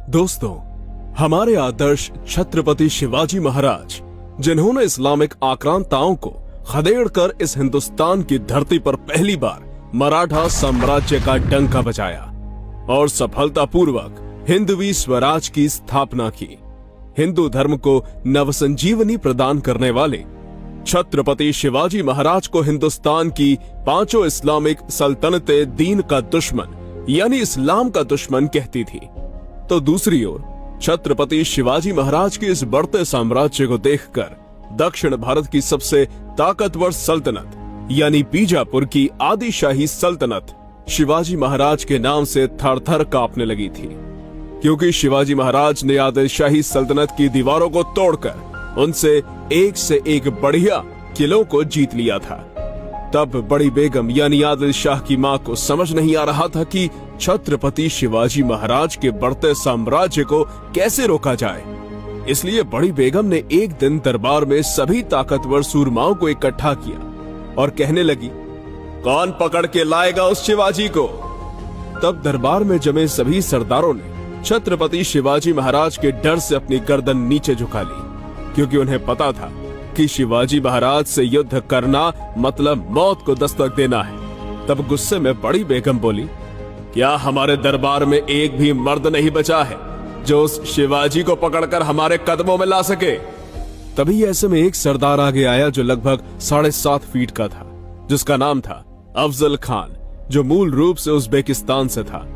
दोस्तों, हमारे आदर्श छत्रपति शिवाजी महाराज, जिन्होंने इस्लामिक आक्रांताओं को खदेड़कर इस हिंदुस्तान की धरती पर पहली बार मराठा साम्राज्य का डंका बजाया और सफलतापूर्वक हिंदवी स्वराज की स्थापना की, हिंदू धर्म को नवसंजीवनी प्रदान करने वाले छत्रपति शिवाजी महाराज को हिंदुस्तान की पांचों इस्लामिक सल्तनतें दीन का दुश्मन यानी इस्लाम का दुश्मन कहती थी, तो दूसरी ओर छत्रपति शिवाजी महाराज के इस बढ़ते साम्राज्य को देखकर दक्षिण भारत की सबसे ताकतवर सल्तनत यानी बीजापुर की आदिशाही सल्तनत शिवाजी महाराज के नाम से थर-थर कांपने लगी थी, क्योंकि शिवाजी महाराज ने आदिलशाही सल्तनत की दीवारों को तोड़कर उनसे एक से एक बढ़िया किलों को जीत लिया था। तब बड़ी बेगम यानी आदिल शाह की मां को समझ नहीं आ रहा था कि छत्रपति शिवाजी महाराज के बढ़ते साम्राज्य को कैसे रोका जाए। इसलिए बड़ी बेगम ने एक दिन दरबार में सभी ताकतवर सूरमाओं को इकट्ठा किया और कहने लगी, कौन पकड़ के लाएगा उस शिवाजी को। तब दरबार में जमे सभी सरदारों ने छत्रपति शिवाजी महाराज के डर से अपनी गर्दन नीचे झुका ली, क्योंकि उन्हें पता था कि शिवाजी महाराज से युद्ध करना मतलब मौत को दस्तक देना है। तब गुस्से में बड़ी बेगम बोली, क्या हमारे दरबार में एक भी मर्द नहीं बचा है जो उस शिवाजी को पकड़कर हमारे कदमों में ला सके। तभी ऐसे में एक सरदार आगे आया जो लगभग 7.5 फीट का था, जिसका नाम था अफजल खान, जो मूल रूप से उज्बेकिस्तान से था,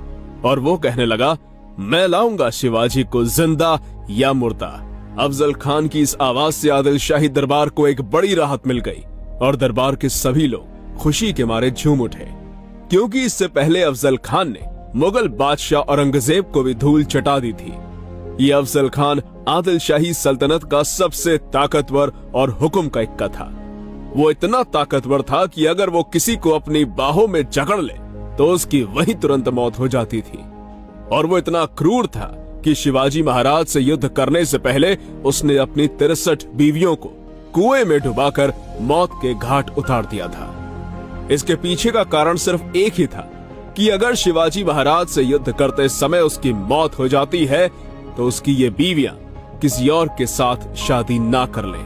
और वो कहने लगा, मैं लाऊंगा शिवाजी को जिंदा या मुर्दा। अफजल खान की इस आवाज से आदिल शाही दरबार को एक बड़ी राहत मिल गई और दरबार के सभी लोग खुशी के मारे झूम उठे, क्योंकि इससे पहले अफजल खान ने मुगल बादशाह औरंगजेब को भी धूल चटा दी थी। ये अफजल खान आदिल शाही सल्तनत का सबसे ताकतवर और हुक्म का इक्का था। वो इतना ताकतवर था कि अगर वो किसी को अपनी बाहों में जकड़ ले तो उसकी वही तुरंत मौत हो जाती थी। और वो इतना क्रूर था कि शिवाजी महाराज से युद्ध करने से पहले उसने अपनी 63 बीवियों को कुएं में डुबाकर मौत के घाट उतार दिया था। इसके पीछे का कारण सिर्फ एक ही था कि अगर शिवाजी महाराज से युद्ध करते समय उसकी मौत हो जाती है तो उसकी ये बीवियां किसी और के साथ शादी ना कर लें।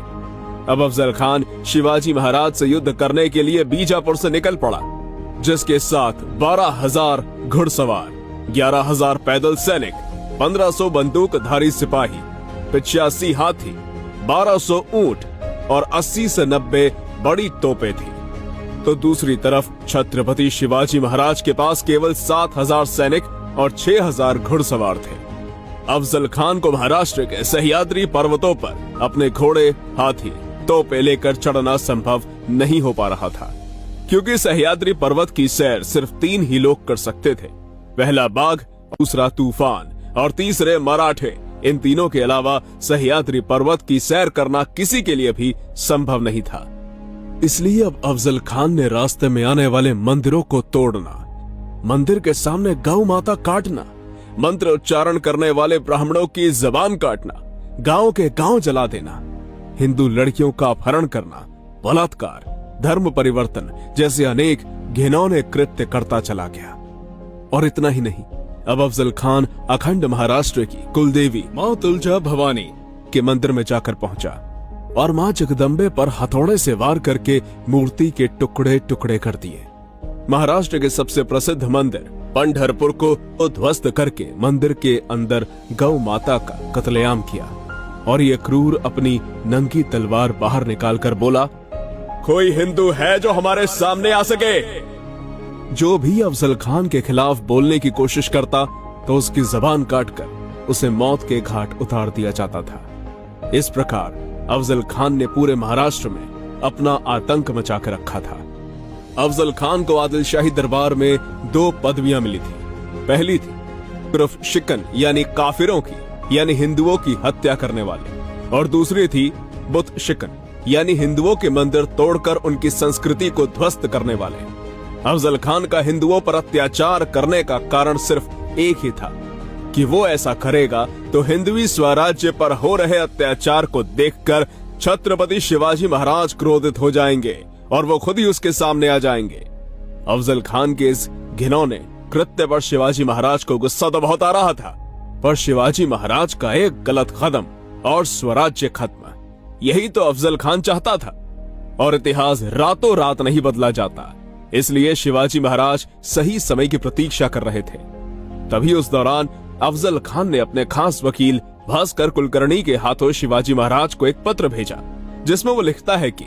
अब अफजल खान शिवाजी महाराज से युद्ध करने के लिए बीजापुर से निकल पड़ा, जिसके साथ 12,000 घुड़सवार, 11,000 पैदल सैनिक, 1500 बंदूकधारी सिपाही, 85 हाथी, 1200 ऊंट और 80 से 90 बड़ी तोपें थी। तो दूसरी तरफ छत्रपति शिवाजी महाराज के पास केवल 7,000 सैनिक और 6,000 घुड़सवार थे। अफजल खान को महाराष्ट्र के सह्याद्री पर्वतों पर अपने घोड़े, हाथी, तोपें लेकर चढ़ना संभव नहीं हो पा रहा था, क्योंकि सह्याद्री पर्वत की सैर सिर्फ 3 ही लोग कर सकते थे, पहला बाघ, दूसरा तूफान और तीसरे मराठे। इन तीनों के अलावा सह्याद्री पर्वत की सैर करना किसी के लिए भी संभव नहीं था। इसलिए अब अफजल खान ने रास्ते में आने वाले मंदिरों को तोड़ना, मंदिर के सामने गौ माता काटना, मंत्र उच्चारण करने वाले ब्राह्मणों की जबान काटना, गांव के गांव जला देना, हिंदू लड़कियों का अपहरण करना, बलात्कार, धर्म परिवर्तन जैसे अनेक घिनौने कृत्य करता चला गया। और इतना ही नहीं, अब अफजल खान अखंड महाराष्ट्र की कुलदेवी मां तुलजा भवानी के मंदिर में जाकर पहुंचा और मां जगदम्बे पर हथौड़े से वार करके मूर्ति के टुकड़े टुकड़े कर दिए। महाराष्ट्र के सबसे प्रसिद्ध मंदिर पंढरपुर को ध्वस्त करके मंदिर के अंदर गौ माता का कत्लेआम किया और ये क्रूर अपनी नंगी तलवार बाहर निकालकर बोला, कोई हिंदू है जो हमारे सामने आ सके। जो भी अफजल खान के खिलाफ बोलने की कोशिश करता तो उसकी जबान काटकर उसे मौत के घाट उतार दिया जाता था। इस प्रकार अफजल खान ने पूरे महाराष्ट्र में अपना आतंक मचा कर रखा था। अफजल खान को आदिल शाही दरबार में 2 पदवियां मिली थी। पहली थी सिर्फ शिकन यानी काफिरों की यानी हिंदुओं की हत्या करने वाले, और दूसरी थी बुत शिकन यानी हिंदुओं के मंदिर तोड़कर उनकी संस्कृति को ध्वस्त करने वाले। अफजल खान का हिंदुओं पर अत्याचार करने का कारण सिर्फ एक ही था कि वो ऐसा करेगा तो हिंदवी स्वराज्य पर हो रहे अत्याचार को देखकर छत्रपति शिवाजी महाराज क्रोधित हो जाएंगे और वो खुद ही उसके सामने आ जाएंगे। अफजल खान के इस घिनौने कृत्य पर शिवाजी महाराज को गुस्सा तो बहुत आ रहा था, पर शिवाजी महाराज का एक गलत कदम और स्वराज्य खत्म, यही तो अफजल खान चाहता था। और इतिहास रातों रात नहीं बदला जाता, इसलिए शिवाजी महाराज सही समय की प्रतीक्षा कर रहे थे। तभी उस दौरान अफजल खान ने अपने खास वकील भास्कर कुलकर्णी के हाथों शिवाजी महाराज को एक पत्र भेजा, जिसमें वो लिखता है कि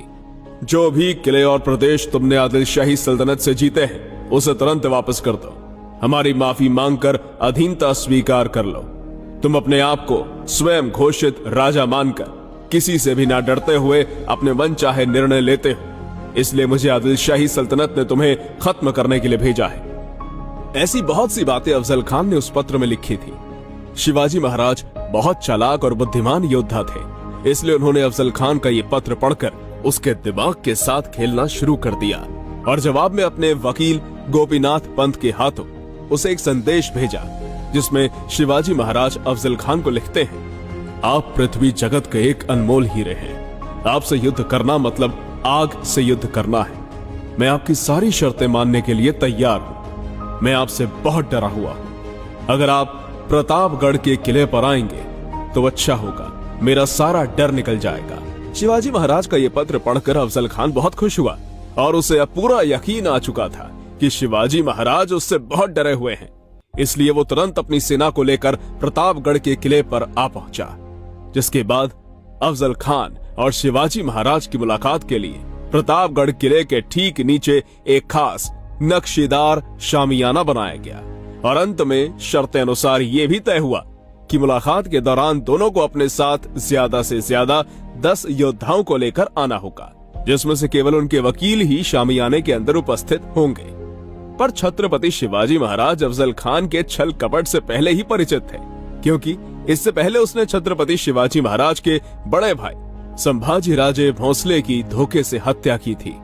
जो भी किले और प्रदेश तुमने आदिल शाही सल्तनत से जीते हैं उसे तुरंत वापस कर दो। हमारी माफी मांगकर अधीनता स्वीकार कर लो। तुम अपने आप को स्वयं घोषित राजा मानकर किसी से भी ना डरते हुए अपने मन चाहे निर्णय लेते हो, इसलिए मुझे आदिल शाही सल्तनत ने तुम्हें खत्म करने के लिए भेजा है। ऐसी बहुत सी बातें अफजल खान ने उस पत्र में लिखी थी। शिवाजी महाराज बहुत चालाक और बुद्धिमान योद्धा थे, इसलिए उन्होंने अफजल खान का ये पत्र पढ़कर उसके दिमाग के साथ खेलना शुरू कर दिया और जवाब में अपने वकील गोपीनाथ पंत के हाथों उसे एक संदेश भेजा, जिसमें शिवाजी महाराज अफजल खान को लिखते हैं, आप पृथ्वी जगत के एक अनमोल हीरे हैं। आपसे युद्ध करना मतलब आग से युद्ध करना है। मैं आपकी सारी शर्तें मानने के लिए तैयार हूं। मैं आपसे बहुत डरा हुआ हूं। अगर आप प्रतापगढ़ के किले पर आएंगे तो अच्छा होगा, मेरा सारा डर निकल जाएगा। शिवाजी महाराज का यह पत्र पढ़कर अफजल खान बहुत खुश हुआ और उसे अब पूरा यकीन आ चुका था कि शिवाजी महाराज उससे बहुत डरे हुए हैं। इसलिए वो तुरंत अपनी सेना को लेकर प्रतापगढ़ के किले पर आ पहुंचा, जिसके बाद अफजल खान और शिवाजी महाराज की मुलाकात के लिए प्रतापगढ़ किले के ठीक नीचे एक खास नक्शेदार शामियाना बनाया गया और अंत में शर्त अनुसार ये भी तय हुआ कि मुलाकात के दौरान दोनों को अपने साथ ज्यादा से ज्यादा 10 योद्धाओं को लेकर आना होगा, जिसमें से केवल उनके वकील ही शामियाने के अंदर उपस्थित होंगे। पर छत्रपति शिवाजी महाराज अफजल खान के छल कपट से पहले ही परिचित थे, क्योंकि इससे पहले उसने छत्रपति शिवाजी महाराज के बड़े भाई संभाजी राजे भोंसले की धोखे से हत्या की थी।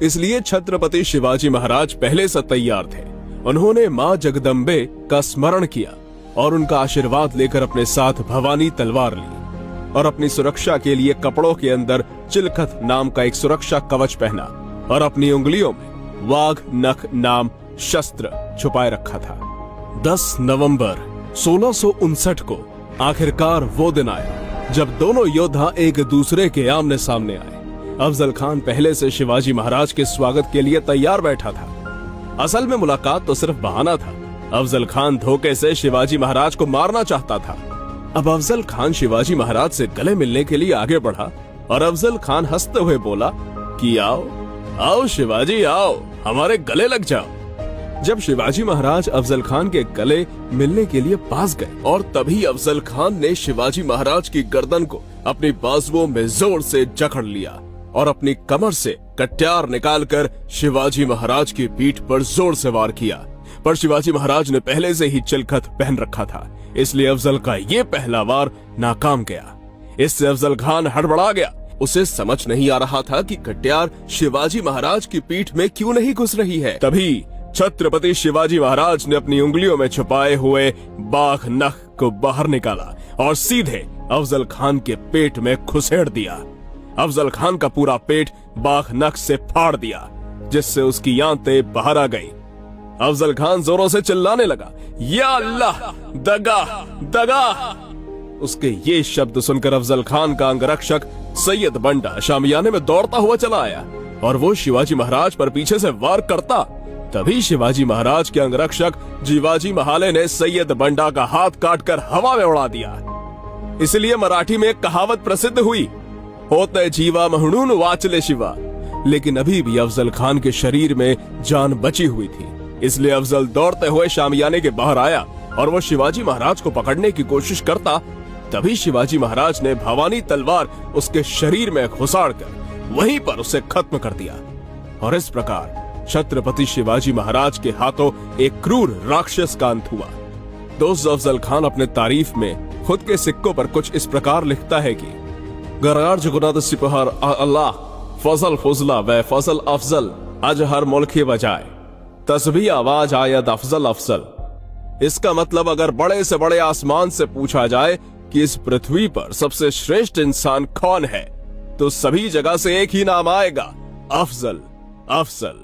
इसलिए छत्रपति शिवाजी महाराज पहले से तैयार थे। उन्होंने मां जगदम्बे का स्मरण किया और उनका आशीर्वाद लेकर अपने साथ भवानी तलवार ली और अपनी सुरक्षा के लिए कपड़ों के अंदर चिलखत नाम का एक सुरक्षा कवच पहना और अपनी उंगलियों में वाघ नख नाम शस्त्र छुपाए रखा था। 10 नवंबर 1659 को आखिरकार वो दिन आया जब दोनों योद्धा एक दूसरे के आमने सामने आए। अफजल खान पहले से शिवाजी महाराज के स्वागत के लिए तैयार बैठा था। असल में मुलाकात तो सिर्फ बहाना था। अफजल खान धोखे से शिवाजी महाराज को मारना चाहता था। अब अफजल खान शिवाजी महाराज से गले मिलने के लिए आगे बढ़ा और अफजल खान हंसते हुए बोला कि आओ आओ शिवाजी आओ, हमारे गले लग जाओ। जब शिवाजी महाराज अफजल खान के गले मिलने के लिए पास गए और तभी अफजल खान ने शिवाजी महाराज की गर्दन को अपनी बाजुओं में जोर से जकड़ लिया और अपनी कमर से कट्यार निकालकर शिवाजी महाराज की पीठ पर जोर से वार किया। पर शिवाजी महाराज ने पहले से ही चिलखत पहन रखा था, इसलिए अफजल का ये पहला वार नाकाम गया। इससे अफजल खान हड़बड़ा गया। उसे समझ नहीं आ रहा था कि कट्यार शिवाजी महाराज की पीठ में क्यों नहीं घुस रही है। तभी छत्रपति शिवाजी महाराज ने अपनी उंगलियों में छुपाए हुए बाघ नख को बाहर निकाला और सीधे अफजल खान के पेट में घुसेड़ दिया। अफजल खान का पूरा पेट बाघ नख से फाड़ दिया, जिससे उसकी आंतें बाहर आ गई। अफजल खान जोरों से चिल्लाने लगा, या अल्लाह, दगा दगा। उसके ये शब्द सुनकर अफजल खान का अंगरक्षक सैयद बंडा शामियाने में दौड़ता हुआ चला आया और वो शिवाजी महाराज पर पीछे से वार करता। तभी शिवाजी महाराज के अंगरक्षक जीवाजी महाले ने सैयद बंडा का हाथ काटकर हवा में उड़ा दिया। इसलिए मराठी में एक कहावत प्रसिद्ध हुई, होते जीवा म्हणून वाचले शिवा। लेकिन अभी भी अफजल खान के शरीर में जान बची हुई थी, इसलिए अफजल दौड़ते हुए शामियाने के बाहर आया और वो शिवाजी महाराज को पकड़ने की कोशिश करता। तभी शिवाजी महाराज ने भवानी तलवार उसके शरीर में घुसाड़कर वहीं पर उसे खत्म कर दिया और इस प्रकार छत्रपति शिवाजी महाराज के हाथों एक क्रूर राक्षस का अंत हुआ। दोस्त अफजल खान अपने तारीफ में खुद के सिक्कों पर कुछ इस प्रकार लिखता है कि गरार जुगुनाद सिपहर अल्लाह फजल फजला व फजल अफजल अजहर मुल्की बजाए तस्बी आवाज आयद अफजल अफजल। इसका मतलब अगर बड़े से बड़े आसमान से पूछा जाए कि इस पृथ्वी पर सबसे श्रेष्ठ इंसान कौन है, तो सभी जगह से एक ही नाम आएगा, अफजल अफजल।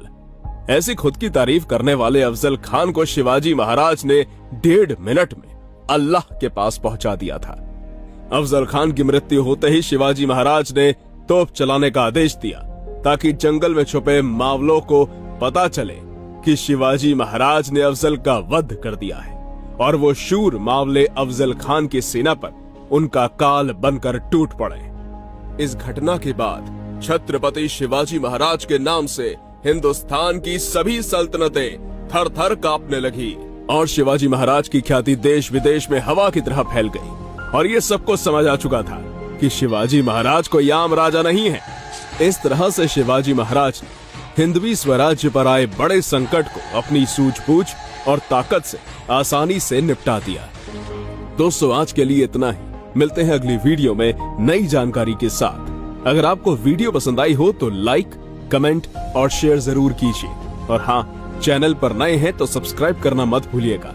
ऐसी खुद की तारीफ करने वाले अफजल खान को शिवाजी महाराज ने 1.5 मिनट में अल्लाह के पास पहुंचा दिया था। अफजल खान की मृत्यु होते ही शिवाजी महाराज ने तोप चलाने का आदेश दिया ताकि जंगल में छुपे मावलों को पता चले कि शिवाजी महाराज ने अफजल का वध कर दिया है और वो शूर मावले अफजल खान की सेना पर उनका काल बनकर टूट पड़े। इस घटना के बाद छत्रपति शिवाजी महाराज के नाम से हिंदुस्तान की सभी सल्तनतें थर थर कांपने लगी और शिवाजी महाराज की ख्याति देश विदेश में हवा की तरह फैल गई और ये सबको समझ आ चुका था कि शिवाजी महाराज कोई आम राजा नहीं है। इस तरह से शिवाजी महाराज ने हिंदवी स्वराज्य पर आए बड़े संकट को अपनी सूझबूझ और ताकत से आसानी से निपटा दिया। दोस्तों, आज के लिए इतना ही। मिलते हैं अगली वीडियो में नई जानकारी के साथ। अगर आपको वीडियो पसंद आई हो तो लाइक, कमेंट और शेयर जरूर कीजिए और हाँ, चैनल पर नए हैं तो सब्सक्राइब करना मत भूलिएगा